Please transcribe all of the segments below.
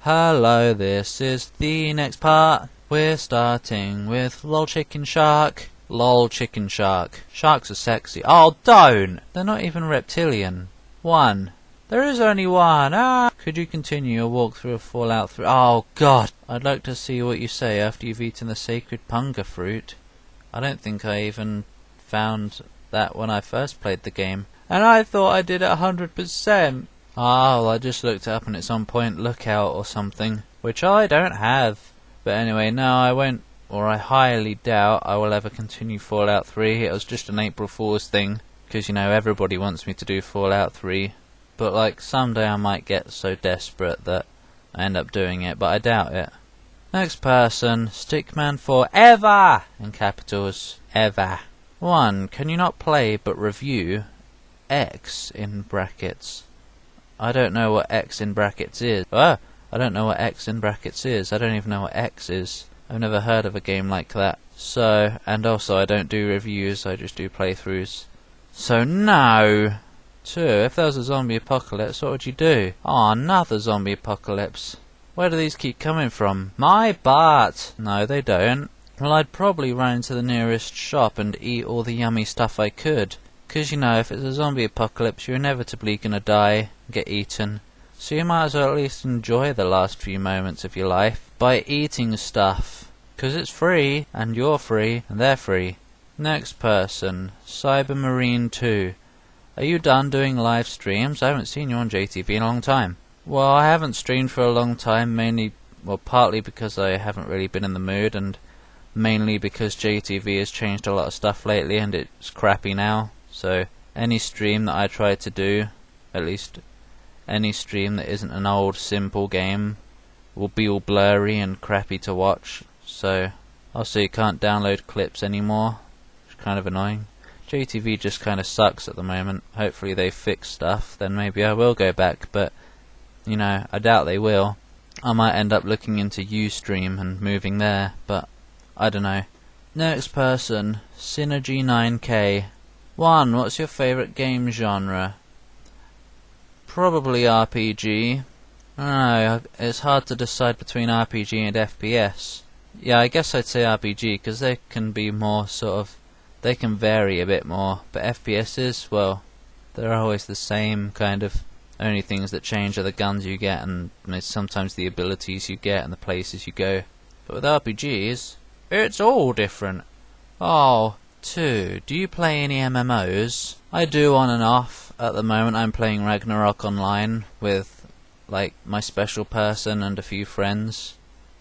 Hello, this is the next part. We're starting with Lol Chicken Shark. Lol Chicken Shark. Sharks are sexy. Oh, don't! They're not even reptilian. One. There is only one. Ah! Could you continue your walk through a Fallout 3? Oh, God! I'd like to see what you say after you've eaten the sacred punga fruit. I don't think I even found that when I first played the game. And I thought I did it 100%. Oh, well, I just looked it up and it's on Point Lookout or something, which I don't have. But anyway, no, I won't, or I highly doubt I will ever continue Fallout 3. It was just an April Fool's thing, because, you know, everybody wants me to do Fallout 3. But, like, someday I might get so desperate that I end up doing it, but I doubt it. Next person, Stickman Forever! In capitals, ever. 1. Can you not play but review X in brackets? I don't know what X in brackets is. I don't know what X in brackets is. I don't even know what X is. I've never heard of a game like that. So, and also I don't do reviews, I just do playthroughs. So no! 2. If there was a zombie apocalypse, what would you do? Oh, another zombie apocalypse. Where do these keep coming from? My butt! No, they don't. Well, I'd probably run into the nearest shop and eat all the yummy stuff I could. 'Cause, you know, if it's a zombie apocalypse, you're inevitably gonna die, get eaten. So you might as well at least enjoy the last few moments of your life by eating stuff. 'Cause it's free, and you're free, and they're free. Next person, Cybermarine2. Are you done doing live streams? I haven't seen you on JTV in a long time. Well, I haven't streamed for a long time, partly because I haven't really been in the mood, and mainly because JTV has changed a lot of stuff lately, and it's crappy now. So, any stream that I try to do, at least any stream that isn't an old, simple game, will be all blurry and crappy to watch. So, also you can't download clips anymore, which is kind of annoying. JTV just kind of sucks at the moment. Hopefully they fix stuff, then maybe I will go back, but, you know, I doubt they will. I might end up looking into Ustream and moving there, but I don't know. Next person, Synergy9K. 1. What's your favourite game genre? Probably RPG. I don't know, it's hard to decide between RPG and FPS. Yeah, I guess I'd say RPG, because they can be more they can vary a bit more. But FPSs, well, they're always the same, kind of. Only things that change are the guns you get, and sometimes the abilities you get, and the places you go. But with RPGs, it's all different. Oh. 2. Do you play any MMOs? I do on and off. At the moment I'm playing Ragnarok Online with, like, my special person and a few friends.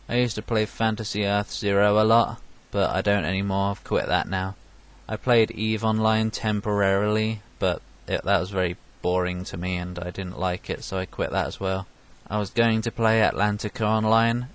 I used to play Fantasy Earth Zero a lot, but I don't anymore. I've quit that now. I played EVE Online temporarily, but that was very boring to me and I didn't like it, so I quit that as well. I was going to play Atlantica Online,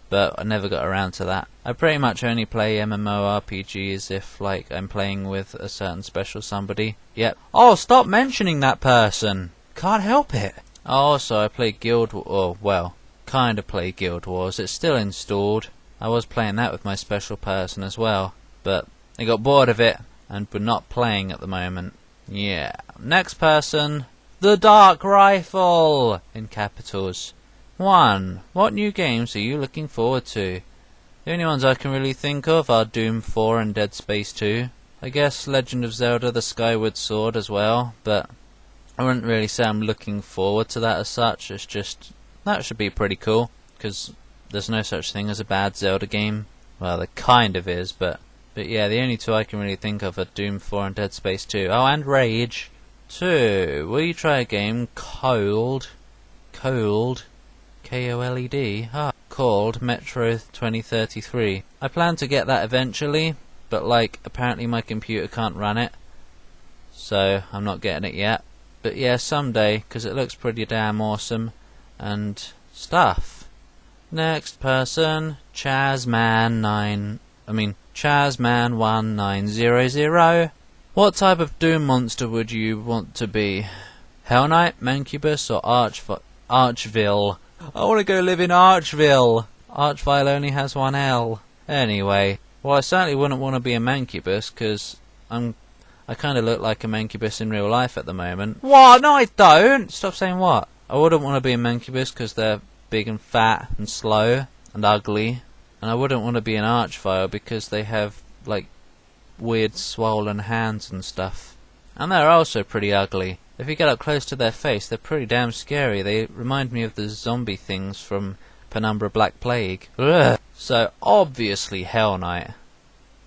but I never got around to that. I pretty much only play MMORPGs if, like, I'm playing with a certain special somebody. Yep. Oh, stop mentioning that person! Can't help it! Also, I play kinda play Guild Wars. It's still installed. I was playing that with my special person as well, but I got bored of it, and we're not playing at the moment. Yeah. Next person, The Dark Rifle! In capitals. 1. What new games are you looking forward to? The only ones I can really think of are Doom 4 and Dead Space 2. I guess Legend of Zelda The Skyward Sword as well, but I wouldn't really say I'm looking forward to that as such. It's just, that should be pretty cool, because there's no such thing as a bad Zelda game. Well, there kind of is, but yeah, the only two I can really think of are Doom 4 and Dead Space 2. Oh, and Rage. 2. Will you try a game called K-O-L-E-D, called Metro 2033. I plan to get that eventually, but, like, apparently my computer can't run it, so I'm not getting it yet. But yeah, someday, because it looks pretty damn awesome, and stuff. Next person, Chazman1900. What type of Doom monster would you want to be? Hell Knight, Mancubus, or Archville? I want to go live in Archville. Archville only has one L. Anyway, well, I certainly wouldn't want to be a Mancubus, because I kind of look like a Mancubus in real life at the moment. What? No, I don't! Stop saying what? I wouldn't want to be a Mancubus because they're big and fat and slow and ugly. And I wouldn't want to be an Archvile because they have, like, weird swollen hands and stuff. And they're also pretty ugly. If you get up close to their face, they're pretty damn scary. They remind me of the zombie things from Penumbra Black Plague. Ugh. So, obviously Hell Knight.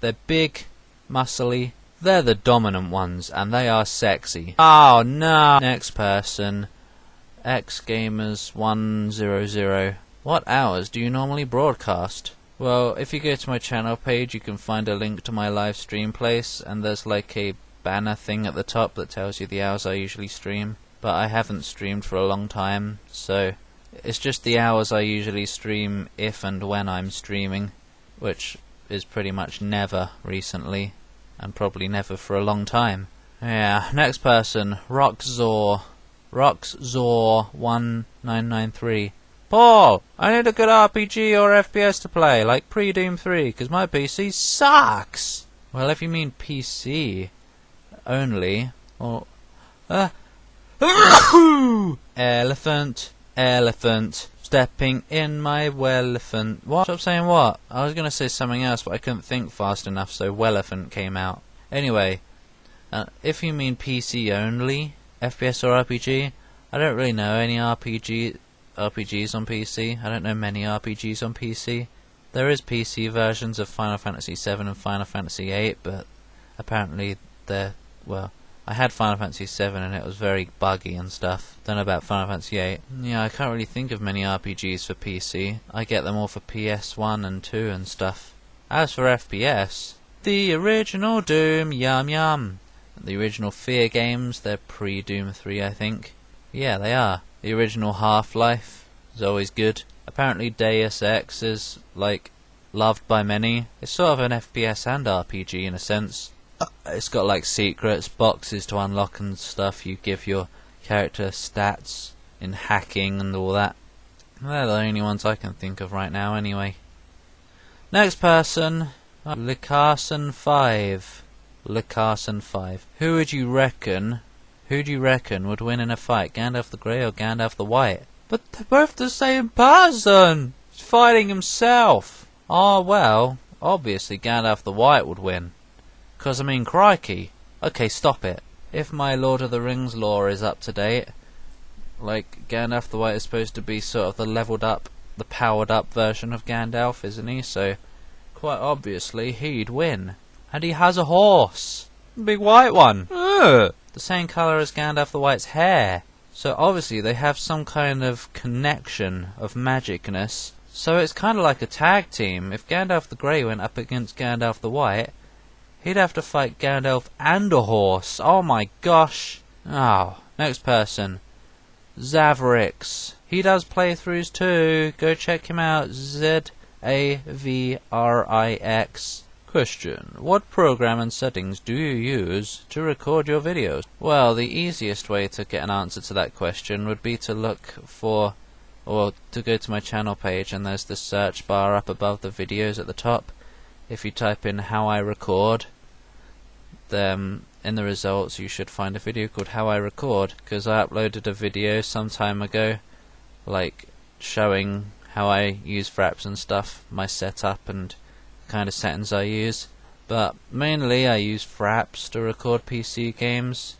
They're big, muscly. They're the dominant ones, and they are sexy. Oh no! Next person. XGamers100. What hours do you normally broadcast? Well, if you go to my channel page, you can find a link to my live stream place, and there's like a banner thing at the top that tells you the hours I usually stream. But I haven't streamed for a long time, so it's just the hours I usually stream if and when I'm streaming, which is pretty much never recently, and probably never for a long time. Yeah, next person, Roxzor1993. Paul, I need a good RPG or FPS to play, like pre-Doom 3, because my PC sucks! Well, if you mean PC only, or... Elephant, stepping in my welephant. What? Stop saying what? I was going to say something else, but I couldn't think fast enough, so welephant came out. Anyway, if you mean PC only, FPS or RPG, I don't really know any RPGs on PC. I don't know many RPGs on PC. There is PC versions of Final Fantasy 7 and Final Fantasy 8, but apparently they're, well, I had Final Fantasy 7 and it was very buggy and stuff. Don't know about Final Fantasy 8. Yeah, I can't really think of many RPGs for PC. I get them all for PS1 and 2 and stuff. As for FPS, the original Doom, yum yum. The original Fear games, they're pre-Doom 3, I think. Yeah, they are. The original Half-Life is always good. Apparently Deus Ex is, like, loved by many. It's sort of an FPS and RPG in a sense. It's got, like, secrets, boxes to unlock and stuff. You give your character stats in hacking and all that. They're the only ones I can think of right now, anyway. Next person, Licarson5. Licarson5. Who do you reckon would win in a fight, Gandalf the Grey or Gandalf the White? But they're both the same person! He's fighting himself! Oh well, obviously Gandalf the White would win. 'Cause I mean, crikey. Okay, stop it. If my Lord of the Rings lore is up to date, like, Gandalf the White is supposed to be sort of the leveled up, the powered up version of Gandalf, isn't he? So, quite obviously, he'd win. And he has a horse! A big white one! Ugh. The same colour as Gandalf the White's hair. So obviously they have some kind of connection of magicness. So it's kind of like a tag team. If Gandalf the Grey went up against Gandalf the White, he'd have to fight Gandalf and a horse. Oh my gosh. Oh, next person. Zavrix. He does playthroughs too. Go check him out. Zavrix. Question. What program and settings do you use to record your videos? Well, the easiest way to get an answer to that question would be to look for, or to go to my channel page, and there's the search bar up above the videos at the top. If you type in how I record, then in the results you should find a video called How I Record, because I uploaded a video some time ago, like showing how I use fraps and stuff, my setup and kind of settings I use. But mainly I use fraps to record PC games.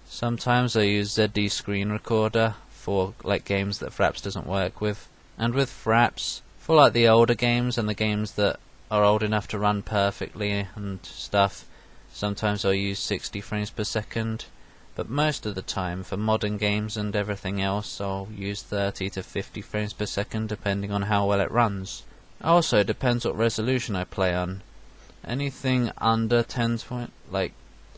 Sometimes I use ZD Screen Recorder for like games that fraps doesn't work with. And with fraps, for like the older games and the games that are old enough to run perfectly and stuff, sometimes I'll use 60 frames per second. But most of the time, for modern games and everything else, I'll use 30 to 50 frames per second depending on how well it runs. Also, it depends what resolution I play on. Anything under 1020, like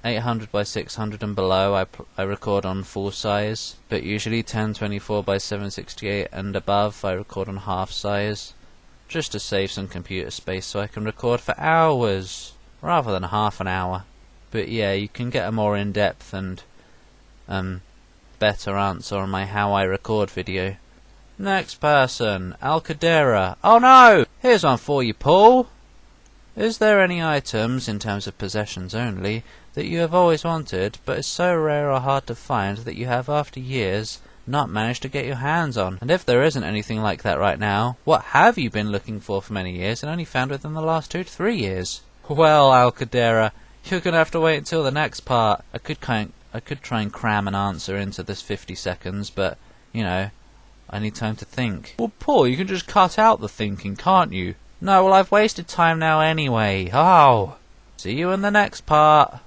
800 by 600 and below, I record on full size. But usually 1024 by 768 and above, I record on half size. Just to save some computer space so I can record for hours, rather than half an hour. But yeah, you can get a more in-depth and better answer on my How I Record video. Next person, Alcadera. Oh no! Here's one for you, Paul. Is there any items, in terms of possessions only, that you have always wanted, but is so rare or hard to find that you have after years not managed to get your hands on. And if there isn't anything like that right now, what have you been looking for many years and only found within the last 2 to 3 years? Well, Alcadera, you're gonna have to wait until the next part. I could try and cram an answer into this 50 seconds, but, you know, I need time to think. Well, Paul, you can just cut out the thinking, can't you? No, well, I've wasted time now anyway. Oh! See you in the next part.